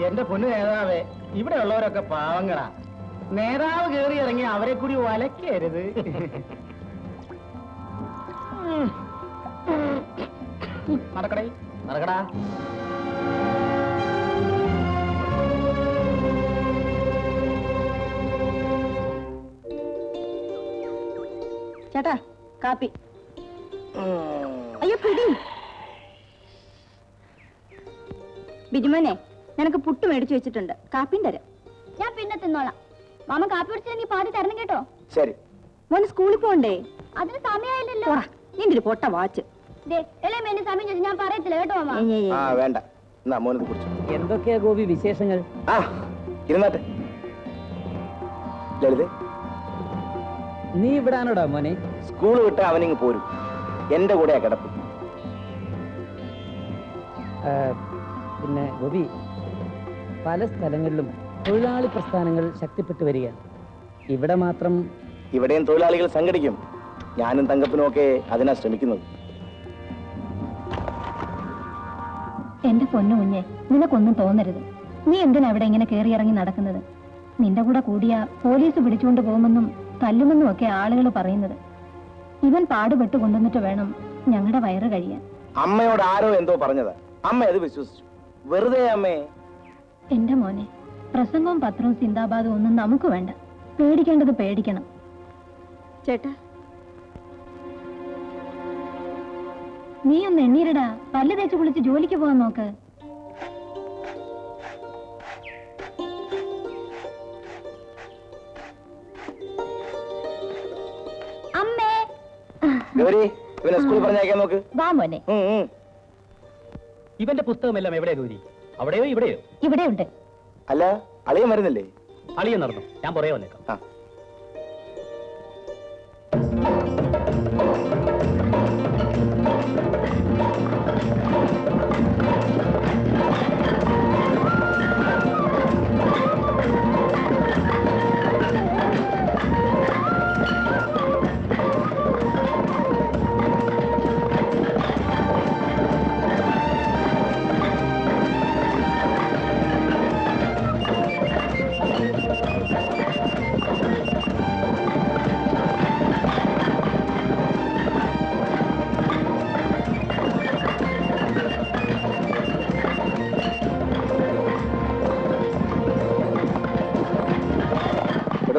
എന്റെ പൊന്നു നേതാവേ, ഇവിടെ ഉള്ളവരൊക്കെ പാവങ്ങളാ. നേതാവ് കയറി ഇറങ്ങി അവരെ കൂടി വലക്കരുത്. നടക്കടേ, നടക്കടാ. ചേട്ടാ കാപ്പി. അയ്യോ പിടി. ബിജുമോനെ, നിനക്ക് പുട്ട് മേടിച്ചു വെച്ചിട്ടുണ്ട്, കാപ്പിയും തരാം. ഞാൻ പിന്നെ തിന്നോളാം. മാമ കാപ്പി കുടിച്ചില്ലെങ്കിൽ പാതി തരണം കേട്ടോ. ശരി. മോന് സ്കൂളിൽ പോണ്ടേ? അതിന് സമയമായില്ലല്ലോ. നിന്റെ ഒരു പൊട്ട വാച്ച്. സമയം ചോദിച്ചു ഞാൻ പറയത്തില്ല കേട്ടോ മാമ. വേണ്ട, മോനത് കുറിച്ചു. എന്തൊക്കെയാ ഗോപി വിശേഷങ്ങൾ? ഇരുന്നാട്ടെ. ലളിതേ, നീ ഇവിടാണോടാ മോനെ? സ്കൂൾ വിട്ട് അവനിങ് പോരും. എന്റെ കൂടെയാ കിടപ്പ്. പിന്നെ ഗോപി, പല സ്ഥലങ്ങളിലും തൊഴിലാളി പ്രസ്ഥാനങ്ങൾ ശക്തിപ്പെട്ടു വരികയാണ്. ഇവിടെ മാത്രം? ഇവിടെയും തൊഴിലാളികൾ സംഘടിക്കും. ഞാനും തങ്കപ്പനും ഒക്കെ അതിനാ ശ്രമിക്കുന്നത്. എന്റെ പൊന്നു കുഞ്ഞെ, നിനക്കൊന്നും തോന്നരുത്. നീ എന്തിനാ അവിടെ ഇങ്ങനെ കയറി ഇറങ്ങി നടക്കുന്നത്? നിന്റെ കൂടെ കൂടിയാ പോലീസ് പിടിച്ചുകൊണ്ട് പോകുമെന്നും തല്ലുമെന്നും ഒക്കെ ആളുകൾ പറയുന്നത്. ഇവൻ പാടുപെട്ട് കൊണ്ടുവന്നിട്ട് വേണം ഞങ്ങളുടെ വയറ് കഴിയാൻ. അമ്മയോട് ആരോ എന്തോ പറഞ്ഞതാ, അമ്മ അത് വിശ്വസിച്ചു. വെറുതെ അമ്മേ. എന്റെ മോനെ, പ്രസംഗവും പത്രവും സിന്ദാബാദും ഒന്നും നമുക്ക് വേണ്ട. പേടിക്കേണ്ടത് പേടിക്കണം. ചേട്ടാ, നീ ഒന്ന് എണ്ണീരടാ. പല്ല് തേച്ച് കുളിച്ച് ജോലിക്ക് പോകാൻ നോക്ക്. അമ്മേ, ഇവനെ സ്കൂളിൽ പറഞ്ഞയക്കാൻ നോക്ക്. വാ മോനെ. ഇവന്റെ പുസ്തകമെല്ലാം എവിടെയാ ഗൗരി? അവിടെയോ ഇവിടെയോ? ഇവിടെയുണ്ട്. അല്ല, അളിയൻ വരുന്നില്ലേ? അളിയൻ നടന്നു, ഞാൻ പുറകെ വന്നേക്കാം.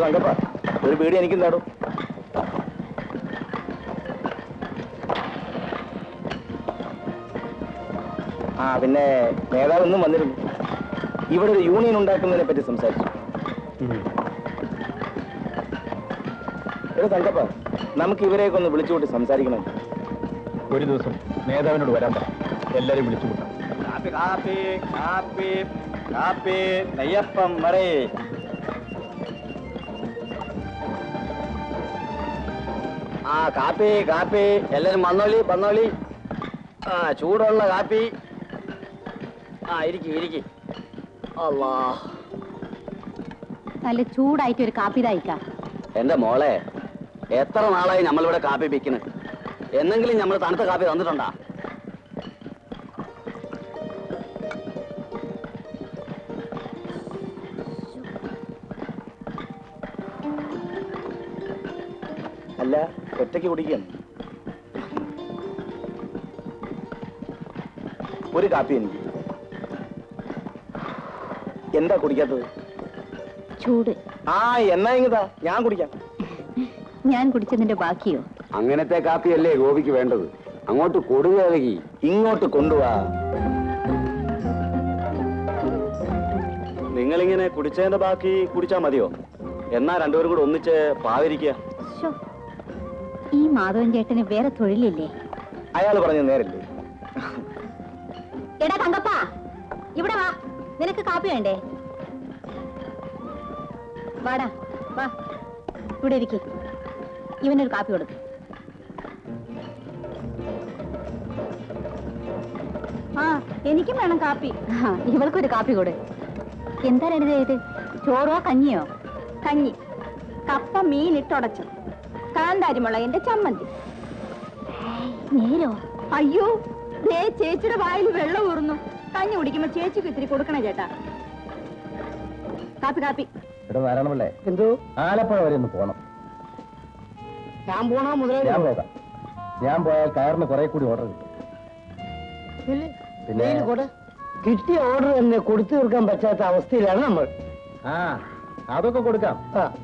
തങ്കപ്പ, ഒരു പീടി എനിക്കും താടും. പിന്നെ നേതാവ് ഒന്നും വന്നിരുന്നു. ഇവിടെ ഒരു യൂണിയൻ ഉണ്ടാക്കുന്നതിനെ പറ്റി സംസാരിച്ചു. തങ്കപ്പ, നമുക്ക് ഇവരെയൊക്കെ ഒന്ന് വിളിച്ചുകൂട്ടി സംസാരിക്കണം. ഒരു ദിവസം നേതാവിനോട് വരാൻ പറ, എല്ലാരും വിളിച്ചുകൂട്ടാം. കാപ്പി കാപ്പി കാപ്പി കാപ്പി നെയ്യപ്പം മറേ. കാപ്പി കാപ്പി എല്ലാരും വന്നോളി വന്നോളി. ചൂടുള്ള കാപ്പി. ഇരിക്കി ഇരിക്കി. അല്ലാ, നല്ല ചൂടായിട്ട് ഒരു കാപ്പി തായിക്കാം. എന്റെ മോളെ, എത്ര നാളായി നമ്മളിവിടെ കാപ്പി പിക്കുന്നു? എന്നെങ്കിലും നമ്മൾ തണുത്ത കാപ്പി തന്നിട്ടുണ്ടാ? അല്ല, ഒറ്റയ്ക്ക് കുടിക്കണം. ഒരു കാപ്പി എനിക്ക്. എന്താ കുടിക്കാത്തത്? ചൂട്. എന്നാ ഇങ്ങതാ, ഞാൻ കുടിക്കാം. ഞാൻ കുടിച്ചതിന്റെ ബാക്കിയോ? അങ്ങനത്തെ കാപ്പിയല്ലേ ഗോപിക്ക് വേണ്ടത്. അങ്ങോട്ട് കൊടുകി, ഇങ്ങോട്ട് കൊണ്ടുപോവാ. നിങ്ങളിങ്ങനെ കുടിച്ചതിന്റെ ബാക്കി കുടിച്ചാ മതിയോ? എന്നാ രണ്ടുപേരും കൂടെ ഒന്നിച്ച് പാവിരിക്കുക. ഈ മാധവൻ ചേട്ടന് വേറെ തൊഴിലില്ലേ? അയാൾ പറഞ്ഞ നേരല്ലേ? എടാ തങ്കപ്പ, ഇവിടെ വാ. നിനക്ക് കാപ്പി വേണ്ടേ? വാടാ വാ, ഇവിടെ ഇരിക്കും. ഇവനൊരു കാപ്പി കൊടുക്കും. എനിക്കും വേണം കാപ്പി. ഇവൾക്കൊരു കാപ്പി കൊടു. എന്താ ഇത്? ചോറോ കഞ്ഞിയോ? കഞ്ഞി. കപ്പ മീൻ ഇട്ടുടച്ചു, കാന്താരിമുളകിന്റെ ചമ്മന്തി. നേരോ? അയ്യോ, ചേച്ചിയുടെ വായിൽ വെള്ളം ഊർന്നു. കഞ്ഞി കുടിക്കുമ്പോ ചേച്ചിക്ക് ഇത്തിരി കൊടുക്കണേ ചേട്ടാ. കാപ്പി കാപ്പി. ഇവിടെ നാരായണമല്ലേ, എന്തോ ആലപ്പുഴ വരെ ഒന്ന് പോണം. ഞാൻ പോണോ മുതലാളി? ഞാൻ പോകാം. ഞാൻ പോയാൽ കയറിന് കുറെ കൂടി ഓർഡർ കിട്ടും. പിന്നെ കിട്ടിയ ഓർഡർ തന്നെ കൊടുത്തു തീർക്കാൻ പറ്റാത്ത അവസ്ഥയിലാണ് നമ്മൾ. ആ, അതൊക്കെ കൊടുക്കാം.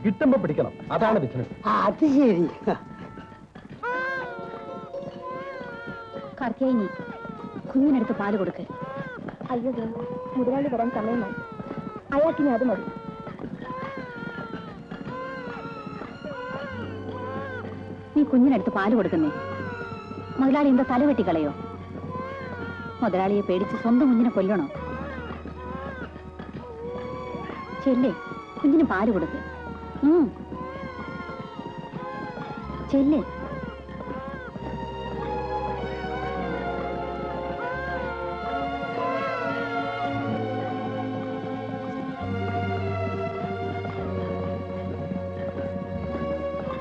കിട്ടുമ്പോ പിടിക്കണം, അതാണ് ബിസിനസ്. അത് ശരി. കാർത്തിയായിനി, കുഞ്ഞിനടുത്ത് പാല് കൊടുക്ക്. അയ്യോ വേണ്ട, മുതലാളി വരാൻ സമയമായി. അയാൾക്കിനി അത് മതി. നീ കുഞ്ഞിനടുത്ത് പാല് കൊടുക്കുന്നേ. മുതലാളി എന്താ തല വെട്ടിക്കളയോ? മുതലാളിയെ പേടിച്ച് സ്വന്തം കുഞ്ഞിനെ കൊല്ലണോ? ചെല്ലേ, കുഞ്ഞിന് പാല് കൊടുക്ക്. ചെല്ലേ.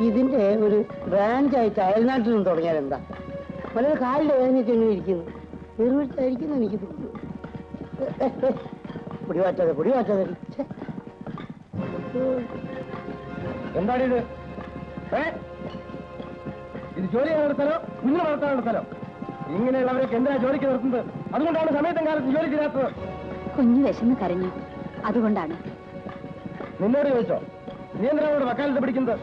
ഇതിന്റെ ഒരു ബ്രാഞ്ചായിട്ട് അയൽനാട്ടിൽ നിന്ന് തുടങ്ങിയാൽ എന്താ? വളരെ കാലിന്റെ വേദനയൊക്കെ എങ്ങനെ ഇരിക്കുന്നു? നിർവിച്ചായിരിക്കുന്നു എനിക്ക് തോന്നുന്നു. പൊടിവാറ്റാതെ എന്താണിത്? ഇത് ജോലി ചെയ്യാനുള്ള സ്ഥലം, കുഞ്ഞിനെ വളർത്താനുള്ള സ്ഥലം. ഇങ്ങനെയുള്ളവരൊക്കെ എന്തിനാ ജോലിക്ക് നിർത്തുന്നത്? അതുകൊണ്ടാണ് സമയത്തും കാലത്ത് ജോലി ചെയ്യാത്തത്. കുഞ്ഞ് വിശന്ന് കരഞ്ഞു, അതുകൊണ്ടാണ്. നിന്നോട് ചോദിച്ചോ? നീ എന്തിനാണ് വക്കാലത്ത് പിടിക്കുന്നത്?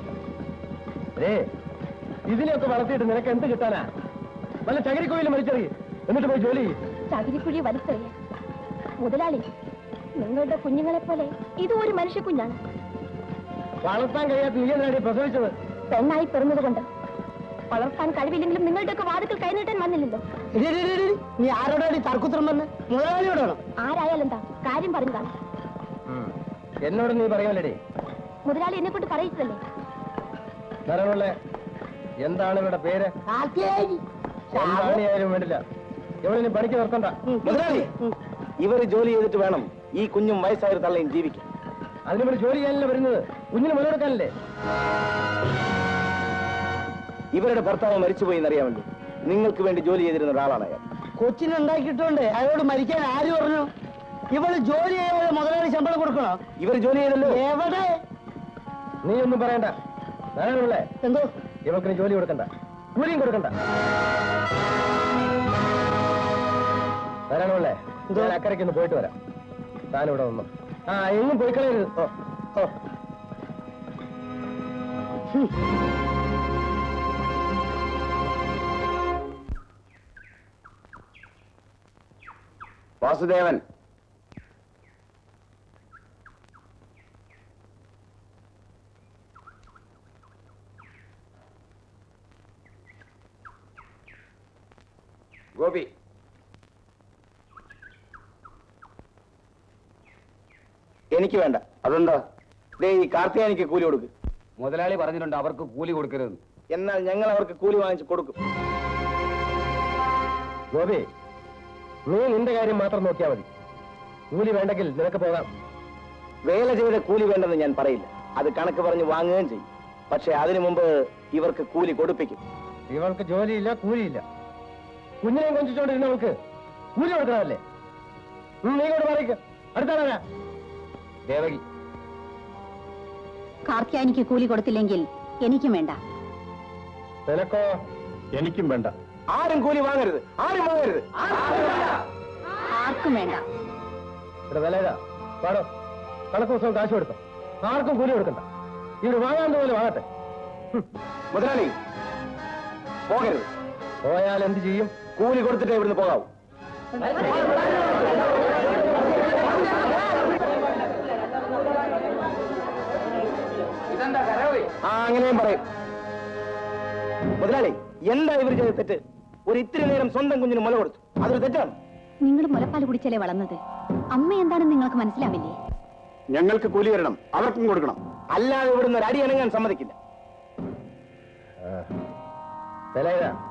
ഇതിനെയൊക്കെ വളർത്തിയിട്ട് നിനക്ക് എന്ത് കിട്ടാനാ? വല്ല ചകിരിക്കുഴിയിൽ മരിച്ചെറിയ, എന്നിട്ട് പോയി ജോലി ചെയ്യും. ചകിരിക്കുഴി വലിച്ചെറിയ മുതലാളി, നിങ്ങളുടെ കുഞ്ഞുങ്ങളെ പോലെ ഇതും ഒരു മനുഷ്യ കുഞ്ഞാണ്. വളർത്താൻ കഴിയാത്ത നീ എന്തിനാണ് പ്രസവിച്ചത്? പെണ്ണായി പിറന്നത് കൊണ്ട്. വളർത്താൻ കഴിവില്ലെങ്കിലും നിങ്ങളുടെയൊക്കെ വാതിക്കൽ കൈനീട്ടാൻ വന്നില്ലല്ലോ. നീ ആരോടാണ് തർക്കുത്രം വന്ന്? മുതലാളിയോടാണോ? ആരായാലെന്താ, കാര്യം പറഞ്ഞതാ. എന്നോട് നീ പറയുമല്ലേ? മുതലാളി എന്നെ കൊണ്ട് പറയിച്ചതല്ലേ. ധാരാളമല്ലേ? എന്താണ് ഇവരുടെ പേര്? എന്താണെങ്കിലും വേണ്ടില്ല, ഇവളിനി പണിക്ക് നിർത്തണ്ട. മുതലാളി, ഇവര് ജോലി ചെയ്തിട്ട് വേണം ഈ കുഞ്ഞും വയസ്സായൊരു തള്ളയും ജീവിക്കാൻ. അതിനിവർ ജോലി ചെയ്യാനല്ലേ വരുന്നത്, കുഞ്ഞിന് മുതലെടുക്കാനല്ലേ? ഇവരുടെ ഭർത്താവ് മരിച്ചുപോയി എന്നറിയാമല്ലോ. നിങ്ങൾക്ക് വേണ്ടി ജോലി ചെയ്തിരുന്ന ഒരാളാണ് അയാൾ. കൊച്ചിനുണ്ടാക്കിയിട്ടുണ്ട്, അയാളോട് മരിക്കാൻ ആര് പറഞ്ഞു? ഇവള് ജോലി ചെയ്യാതെ മുതലാളി ശമ്പളം കൊടുക്കണോ? ഇവർ ജോലി ചെയ്തല്ലോ. എവിടെ? നീ ഒന്നും പറയണ്ട. ധാരാളമല്ലേ? എന്തോ ഇവർക്ക് ജോലി കൊടുക്കണ്ട, കൂലിയും കൊടുക്കണ്ട. ധാരാളമല്ലേ? ഞാൻ അക്കരയ്ക്ക് ഒന്ന് പോയിട്ട് വരാം. താനിവിടെ വന്നു. എങ്ങും പോയി കളയരുത്. വാസുദേവൻ, ഗോപി, എനിക്ക് വേണ്ട. അതെന്താ? ദേ ഈ കാർത്തിയാനിക്ക് കൂലി കൊടുക്ക്. മുതലാളി പറഞ്ഞിട്ടുണ്ട് അവർക്ക് കൂലി കൊടുക്കരുത്. എന്നാൽ ഞങ്ങൾ അവർക്ക് കൂലി വാങ്ങിച്ച് കൊടുക്കും. ഗോപി, നീ നിന്റെ കാര്യം മാത്രം നോക്കിയാൽ മതി. കൂലി വേണ്ടെങ്കിൽ നിനക്ക് പോകാം. വേല ചെയ്ത കൂലി വേണ്ടെന്ന് ഞാൻ പറയില്ല. അത് കണക്ക് പറഞ്ഞ് വാങ്ങുകയും ചെയ്യും. പക്ഷെ അതിനു മുമ്പ് ഇവർക്ക് കൂലി കൊടുപ്പിക്കും. ഇവൾക്ക് ജോലിയില്ല, കൂലിയില്ല. കുഞ്ഞിനെ കൊഞ്ചിച്ചോണ്ടിരുന്നവൾക്ക് കൂലി കൊടുക്കണമല്ലേ? നീ കൊണ്ട് പറയ്ക്ക്. അടുത്താളാ ദേവകി. കാർത്തിയാനിക്ക് കൂലി കൊടുത്തില്ലെങ്കിൽ എനിക്കും വേണ്ട. നിനക്കോ? എനിക്കും വേണ്ട. ആരും കൂലി വാങ്ങരുത്, ആരും വാങ്ങരുത്. ആർക്കും വേണ്ട. ഇവിടെ വില ഇതാ, പാടോ. കണക്ക് ദിവസവും കാശ് കൊടുത്തോ. ആർക്കും കൂലി കൊടുക്കണ്ട. ഇവിടെ വാങ്ങാൻ പോലെ വാങ്ങട്ടെ. മുതലാളി, പോകരുത്. പോയാൽ എന്ത് ചെയ്യും? കൂലി കൊടുത്തിട്ടേ ഇവിടുന്ന് പോകാവൂ. അങ്ങനെയും പറയും. മുതലാളി, എന്താ ഇവർ ചെയ്ത തെറ്റ്? ഒരു ഇത്തിരി നേരം സ്വന്തം കുഞ്ഞിന് മുല കൊടുത്തു, അതൊരു തെറ്റാണ്. നിങ്ങൾ മുലപ്പാൽ കുടിച്ചല്ലേ വളർന്നത്. അമ്മ എന്താണെന്ന് നിങ്ങൾക്ക് മനസ്സിലാവില്ലേ? ഞങ്ങൾക്ക് കൂലി തരണം, അവർക്കും കൊടുക്കണം. അല്ലാതെ ഇവിടുന്ന് ഒരു അടി അനങ്ങാൻ സമ്മതിക്കില്ല.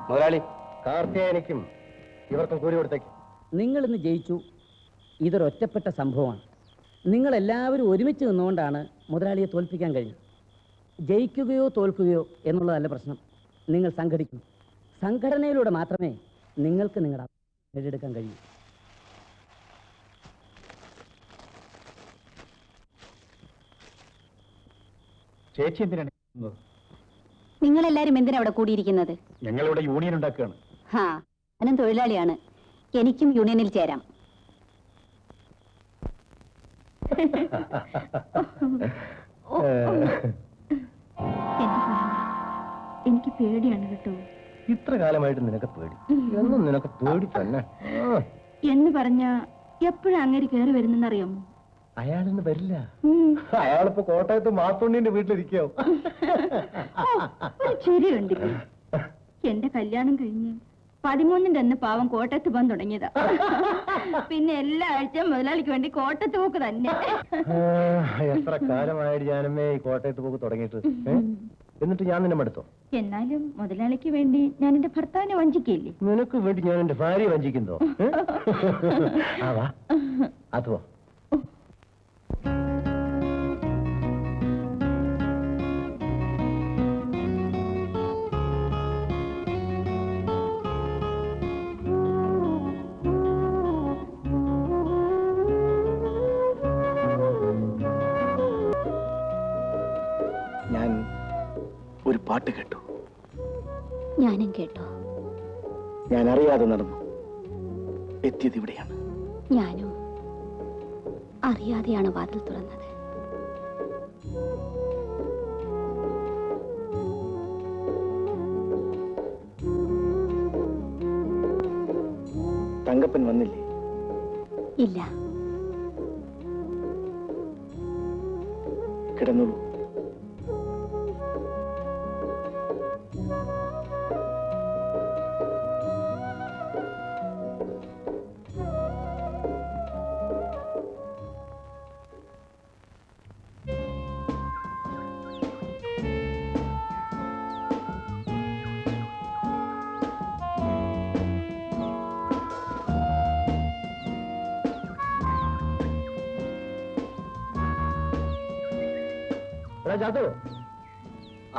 മുതലാളി, കാർത്തിയാനിക്കും ഇവർക്കും കൂലി കൊടുത്തേക്ക്. നിങ്ങൾ ഇന്ന് ജയിച്ചു. ഇതൊരൊറ്റപ്പെട്ട സംഭവമാണ്. നിങ്ങളെല്ലാവരും ഒരുമിച്ച് നിന്നുകൊണ്ടാണ് മുതലാളിയെ തോൽപ്പിക്കാൻ കഴിഞ്ഞത്. ജയിക്കുകയോ തോൽക്കുകയോ എന്നുള്ളതല്ല പ്രശ്നം. നിങ്ങൾ സംഘടിക്കും. സംഘടനയിലൂടെ മാത്രമേ നിങ്ങൾക്ക് നിങ്ങളുടെ നേടിയെടുക്കാൻ കഴിയൂ. ചേച്ചി എന്തിനാണ് നിങ്ങളെല്ലാരും എന്തിനാ അവിടെ കൂടിയിരിക്കുന്നത്? ഞങ്ങളിവിടെ യൂണിയൻ ഉണ്ടാക്കുകയാണ്. ഹാ, ഞാനും തൊഴിലാളിയാണ്. എനിക്കും യൂണിയനിൽ ചേരാം. എനിക്ക് പേടിയാണ് കേട്ടോ. ഇത്ര കാലമായിട്ട് നിനക്ക് പേടി, എന്നും നിനക്ക് പേടി തന്നെ എന്ന് പറഞ്ഞ എപ്പോഴാ അങ്ങനെ കയറി വരുന്നെന്നറിയാമോ? അയാളിന്ന് വരില്ല. അയാളിപ്പോ കോട്ടയത്ത് മാത്തോണ്ണിന്റെ വീട്ടിലിരിക്കാവും. ശരിയുണ്ട്. എന്റെ കല്യാണം കഴിഞ്ഞ് 13-ന്റെ അന്ന് പാവം കോട്ടയത്ത് പോകാൻ തുടങ്ങിയതാ. പിന്നെ എല്ലാ ആഴ്ചയും മുതലാളിക്ക് വേണ്ടി കോട്ടയത്ത് പോക്ക് തന്നെ. എത്ര കാലമായിട്ട് ഞാനമ്മേ ഈ കോട്ടയത്ത് പോക്ക് തുടങ്ങിയിട്ട്. എന്നിട്ട് ഞാൻ നിന്നെ മടുത്തോ? എന്നാലും മുതലാളിക്ക് വേണ്ടി ഞാൻ എന്റെ ഭർത്താവിനെ വഞ്ചിക്കില്ലേ? നിനക്ക് വേണ്ടി ഞാൻ എന്റെ ഭാര്യ വഞ്ചിക്കുന്നോ? വാ അതോ. ഞാൻ ഒരു പാട്ട് കേട്ടു. ഞാനും കേട്ടോ. ഞാൻ അറിയാതെ നടന്നു എത്തിയത് ഇവിടെയാണ്. ഞാനും അറിയാതെയാണ് വാതിൽ തുറന്നത്. തങ്കപ്പൻ വന്നില്ലേ? ഇല്ല. കിടന്നുള്ളൂ.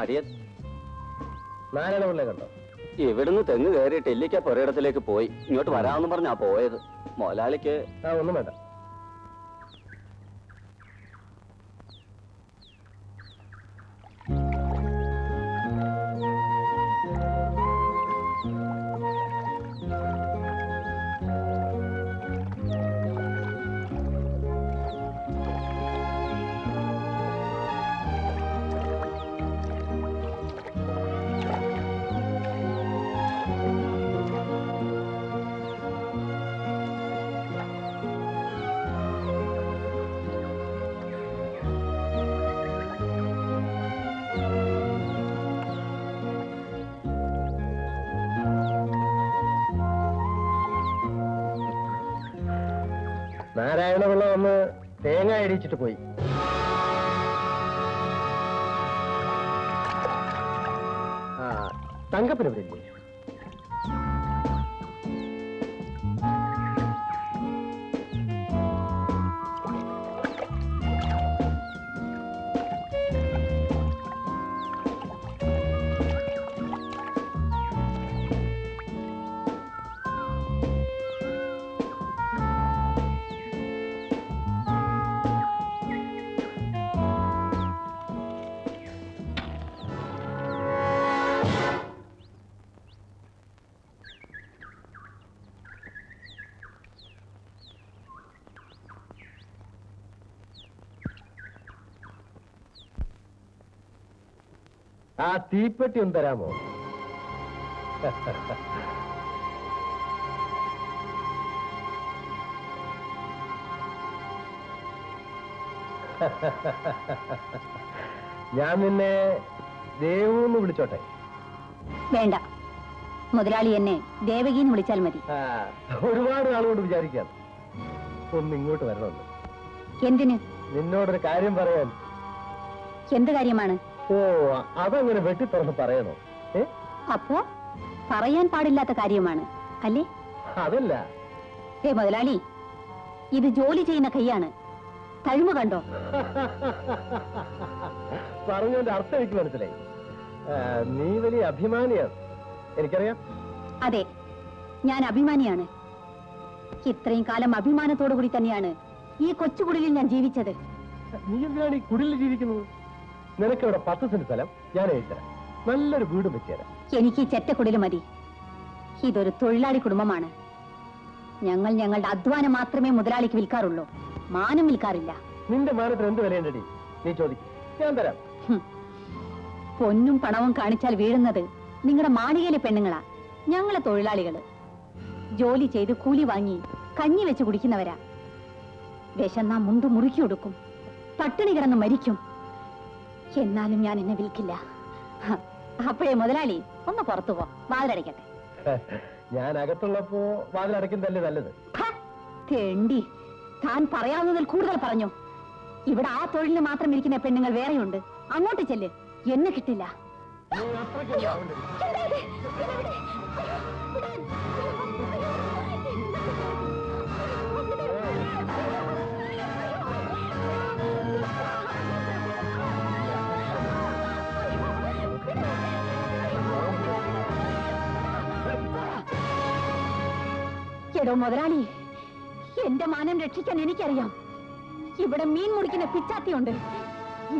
അടിയ നാരായണ പിള്ളേ കണ്ടോ? ഇവിടുന്ന് തെങ്ങ് കയറിയിട്ട് എല്ലിക്ക പുരയിടത്തിലേക്ക് പോയി. ഇങ്ങോട്ട് വരാമെന്ന് പറഞ്ഞാ പോയത്. മുതലാളിക്ക് ഒന്നും വേണ്ട. നാരായണപിള്ള വന്ന് തേങ്ങ ഇടിച്ചിട്ട് പോയി. തങ്കപ്പൻ എവിടെ ഇല്ലേ? ആ തീപ്പെട്ടി ഒന്ന് തരാമോ? ഞാൻ നിന്നെ ദേവൂന്ന് വിളിച്ചോട്ടെ? വേണ്ട, മുതലാളി എന്നെ ദേവകിന്ന് വിളിച്ചാൽ മതി. ഒരുപാട് ആളുകൊണ്ട് വിചാരിക്കാം ഒന്ന് ഇങ്ങോട്ട് വരണമെന്ന്. എന്തിന്? നിന്നോടൊരു കാര്യം പറയാൻ. എന്ത് കാര്യമാണ്? ഓ, അതങ്ങനെ വെട്ടി തുറന്ന് പറയണോ? അപ്പോ പറയാൻ പാടില്ലാത്ത കാര്യമാണ് അല്ലേ? അതല്ല മുതലാളി, ഇത് ജോലി ചെയ്യുന്ന കൈയാണ്. തഴുമ കണ്ടോ? പറഞ്ഞതിന്റെ അർത്ഥം എനിക്ക് മനസ്സിലായി. നീ വലിയ അഭിമാനിയാണ്, എനിക്കറിയാം. അതെ, ഞാൻ അഭിമാനിയാണ്. ഇത്രയും കാലം അഭിമാനത്തോടു കൂടി തന്നെയാണ് ഈ കൊച്ചുകുടിലിൽ ഞാൻ ജീവിച്ചത്. നീ എന്തിനാണ് ഈ കുടിലിൽ ജീവിക്കുന്നത്? നിനക്ക് ഇവിടെ 10 സെന്റ് സ്ഥലം ഞാൻ എഴുതരാം. നല്ലൊരു വീട് വെച്ച് തരാം. എനിക്ക് ഈ ചെറ്റക്കുടില് മതി. ഇതൊരു തൊഴിലാളി കുടുംബമാണ്. ഞങ്ങൾ ഞങ്ങളുടെ അധ്വാനം മാത്രമേ മുതലാളിക്ക് വിൽക്കാറുള്ളൂ, മാനം വിൽക്കാറില്ല. നിന്റെ മാനത്തിന് എന്ത് വിലയുണ്ടടി? നീ ചോദിക്കും, ഞാൻ തരാം. പൊന്നും പണവും കാണിച്ചാൽ വീഴുന്നത് നിങ്ങളുടെ മാളികയിലെ പെണ്ണുങ്ങളാ. ഞങ്ങളെ തൊഴിലാളികള് ജോലി ചെയ്ത് കൂലി വാങ്ങി കഞ്ഞി വെച്ച് കുടിക്കുന്നവരാ. വിശന്നാ മുണ്ട് മുറുക്കി കൊടുക്കും, പട്ടിണി കിടന്ന് മരിക്കും. എന്നാലും ഞാൻ എന്നെ വിൽക്കില്ല. അപ്പോഴേ മുതലാളി ഒന്ന് പുറത്തു പോ, വാതിലടയ്ക്കട്ടെ. ഞാൻ അകത്തുള്ളപ്പോ വാതിലടയ്ക്കുന്നതല്ലേ നല്ലത്. തേണ്ടി, താൻ പറയാവുന്നതിൽ കൂടുതൽ പറഞ്ഞു. ഇവിടെ ആ തൊഴിലിന് മാത്രം ഇരിക്കുന്ന പെണ്ണുങ്ങൾ വേറെയുണ്ട്. അങ്ങോട്ട് ചെല്ല്, എന്നെ കിട്ടില്ല. നീ അത്രയ്ക്ക് ആവണ്ടടി. എടോ മുതലാളി, എന്റെ മാനം രക്ഷിക്കാൻ എനിക്കറിയാം. ഇവിടെ മീൻ മുറിക്കുന്ന പിച്ചാത്തിയുണ്ട്.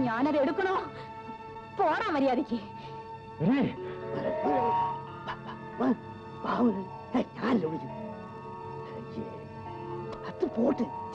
ഞാനത് എടുക്കണോ? പോടാ മര്യാദയ്ക്ക്. ഞാൻ വിളിക്കും. അത് പോട്ട്